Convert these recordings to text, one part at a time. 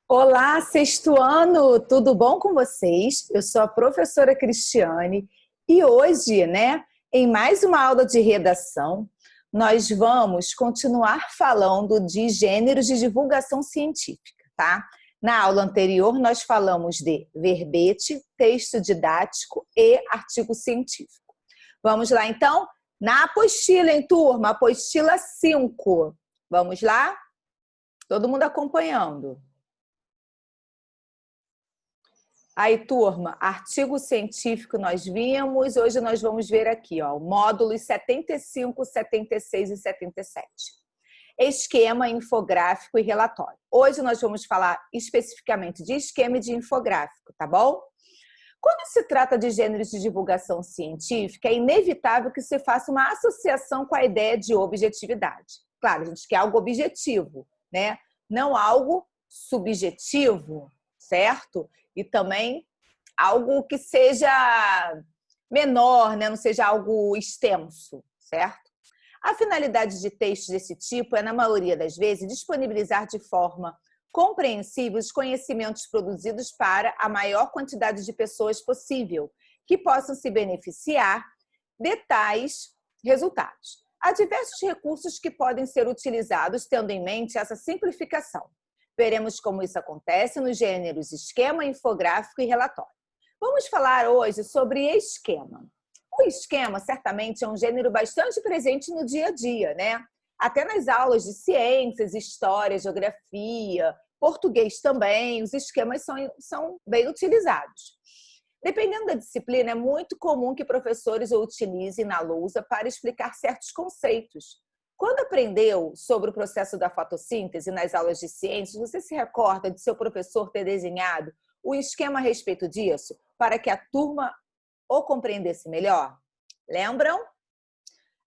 Olá, sexto ano, tudo bom com vocês? Eu sou a professora Cristiane e hoje, em mais uma aula de redação, nós vamos continuar falando de gêneros de divulgação científica, tá? Na aula anterior, nós falamos de verbete, texto didático e artigo científico. Vamos lá, então? Na apostila, hein, turma? Apostila 5. Vamos lá? Todo mundo acompanhando. Aí, turma, artigo científico nós vimos, hoje nós vamos ver aqui, ó, módulos 75, 76 e 77. Esquema, infográfico e relatório. Hoje nós vamos falar especificamente de esquema e de infográfico, tá bom? Quando se trata de gêneros de divulgação científica, é inevitável que se faça uma associação com a ideia de objetividade. Claro, a gente quer algo objetivo, né? Não algo subjetivo, certo? E também algo que seja menor, né? Não seja algo extenso, certo? A finalidade de textos desse tipo é, na maioria das vezes, disponibilizar de forma compreensível os conhecimentos produzidos para a maior quantidade de pessoas possível, que possam se beneficiar de tais resultados. Há diversos recursos que podem ser utilizados tendo em mente essa simplificação. Veremos como isso acontece nos gêneros esquema, infográfico e relatório. Vamos falar hoje sobre esquema. O esquema, certamente, é um gênero bastante presente no dia a dia, né? Até nas aulas de ciências, história, geografia, português também, os esquemas são bem utilizados. Dependendo da disciplina, é muito comum que professores o utilizem na lousa para explicar certos conceitos. Quando aprendeu sobre o processo da fotossíntese nas aulas de ciências, você se recorda de seu professor ter desenhado o esquema a respeito disso para que a turma o compreendesse melhor? Lembram?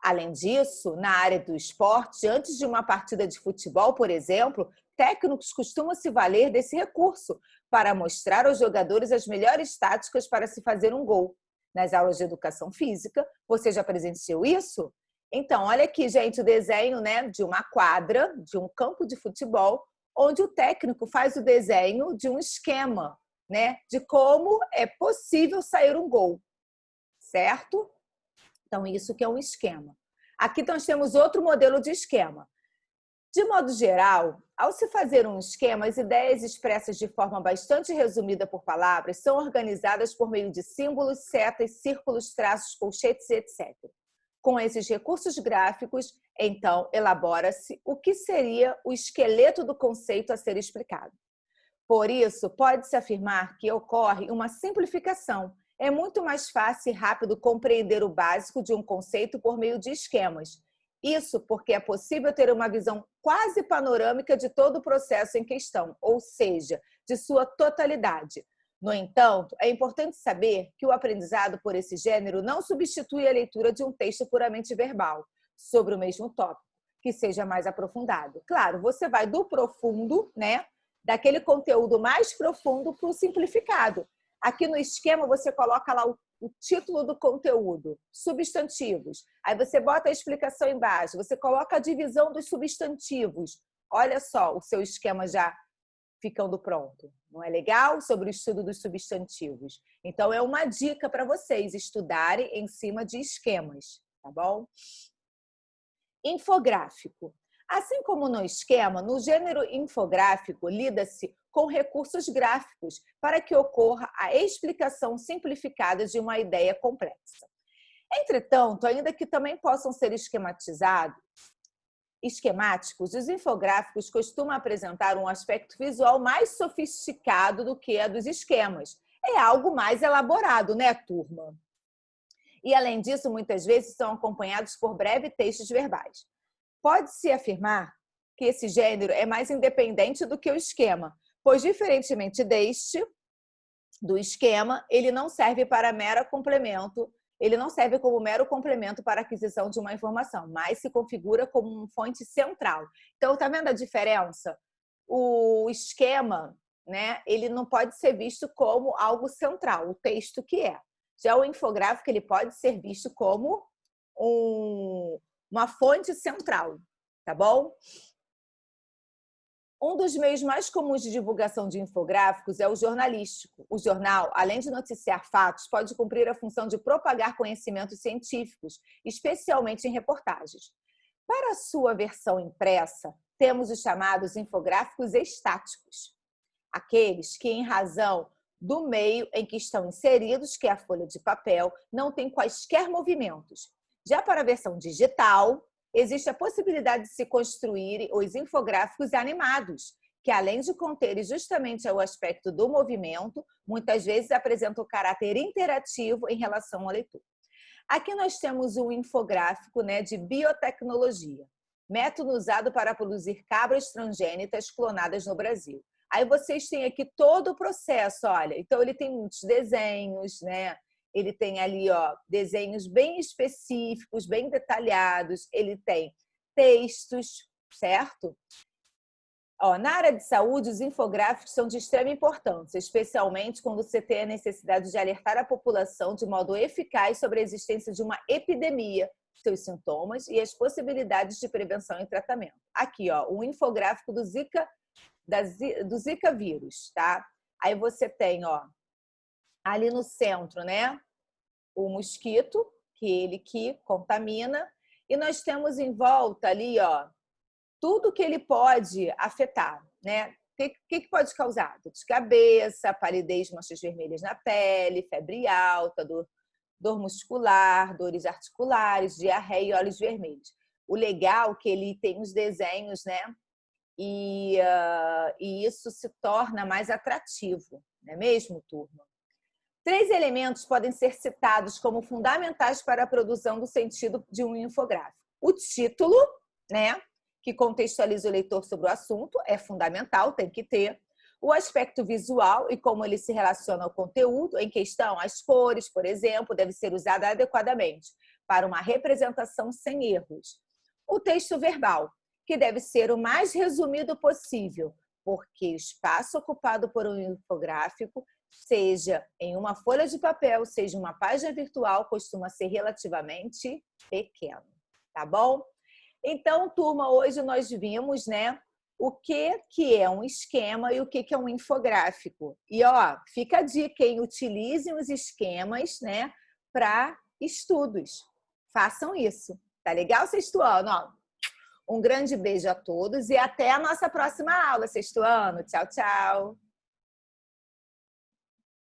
Além disso, na área do esporte, antes de uma partida de futebol, por exemplo, técnicos costumam se valer desse recurso para mostrar aos jogadores as melhores táticas para se fazer um gol. Nas aulas de educação física, você já presenciou isso? Então, olha aqui, gente, o desenho, né, de uma quadra, de um campo de futebol, onde o técnico faz o desenho de um esquema, né, de como é possível sair um gol, certo? Então, isso que é um esquema. Aqui nós temos outro modelo de esquema. De modo geral, ao se fazer um esquema, as ideias expressas de forma bastante resumida por palavras são organizadas por meio de símbolos, setas, círculos, traços, colchetes, etc. Com esses recursos gráficos, então, elabora-se o que seria o esqueleto do conceito a ser explicado. Por isso, pode-se afirmar que ocorre uma simplificação. É muito mais fácil e rápido compreender o básico de um conceito por meio de esquemas. Isso porque é possível ter uma visão quase panorâmica de todo o processo em questão, ou seja, de sua totalidade. No entanto, é importante saber que o aprendizado por esse gênero não substitui a leitura de um texto puramente verbal sobre o mesmo tópico, que seja mais aprofundado. Claro, você vai do profundo, né? Daquele conteúdo mais profundo para o simplificado. Aqui no esquema você coloca lá o título do conteúdo, substantivos. Aí você bota a explicação embaixo, você coloca a divisão dos substantivos. Olha só o seu esquema já ficando pronto. Não é legal? Sobre o estudo dos substantivos. Então, é uma dica para vocês estudarem em cima de esquemas, tá bom? Infográfico. Assim como no esquema, no gênero infográfico, lida-se com recursos gráficos para que ocorra a explicação simplificada de uma ideia complexa. Entretanto, ainda que também possam ser esquemáticos, os infográficos costumam apresentar um aspecto visual mais sofisticado do que a dos esquemas. É algo mais elaborado, né, turma? E, além disso, muitas vezes são acompanhados por breves textos verbais. Pode-se afirmar que esse gênero é mais independente do que o esquema, pois, diferentemente do esquema, ele não serve para mero complemento, ele não serve como mero complemento para a aquisição de uma informação, mas se configura como uma fonte central. Então, tá vendo a diferença? O esquema, né, ele não pode ser visto como algo central, o texto que é. Já o infográfico, ele pode ser visto como uma fonte central, tá bom? Um dos meios mais comuns de divulgação de infográficos é o jornalístico. O jornal, além de noticiar fatos, pode cumprir a função de propagar conhecimentos científicos, especialmente em reportagens. Para a sua versão impressa, temos os chamados infográficos estáticos, aqueles que, em razão do meio em que estão inseridos, que é a folha de papel, não tem quaisquer movimentos. Já para a versão digital, existe a possibilidade de se construir os infográficos animados, que além de conterem justamente o aspecto do movimento, muitas vezes apresentam caráter interativo em relação ao leitor. Aqui nós temos um infográfico, né, de biotecnologia, método usado para produzir cabras transgênitas clonadas no Brasil. Aí vocês têm aqui todo o processo, olha. Então ele tem muitos desenhos, né? Ele tem ali, ó, desenhos bem específicos, bem detalhados. Ele tem textos, certo? Ó, na área de saúde, os infográficos são de extrema importância, especialmente quando você tem a necessidade de alertar a população de modo eficaz sobre a existência de uma epidemia, seus sintomas e as possibilidades de prevenção e tratamento. Aqui, ó, o infográfico do Zika vírus, tá? Aí você tem, ó, ali no centro, né, o mosquito, que contamina, e nós temos em volta ali, ó, tudo que ele pode afetar, né? O que pode causar? Dor de cabeça, palidez, manchas vermelhas na pele, febre alta, dor muscular, dores articulares, diarreia e olhos vermelhos. O legal é que ele tem os desenhos, né? E isso se torna mais atrativo, não é mesmo, turma? 3 elementos podem ser citados como fundamentais para a produção do sentido de um infográfico. O título, né, que contextualiza o leitor sobre o assunto, é fundamental, tem que ter. O aspecto visual e como ele se relaciona ao conteúdo em questão, as cores, por exemplo, deve ser usada adequadamente para uma representação sem erros. O texto verbal, que deve ser o mais resumido possível, porque o espaço ocupado por um infográfico, seja em uma folha de papel, seja uma página virtual, costuma ser relativamente pequeno, tá bom? Então, turma, hoje nós vimos, né, o que é um esquema e o que é um infográfico. E, ó, fica a dica, hein? Utilizem os esquemas, né, para estudos. Façam isso. Tá legal, sexto ano? Ó, um grande beijo a todos e até a nossa próxima aula, sexto ano. Tchau, tchau!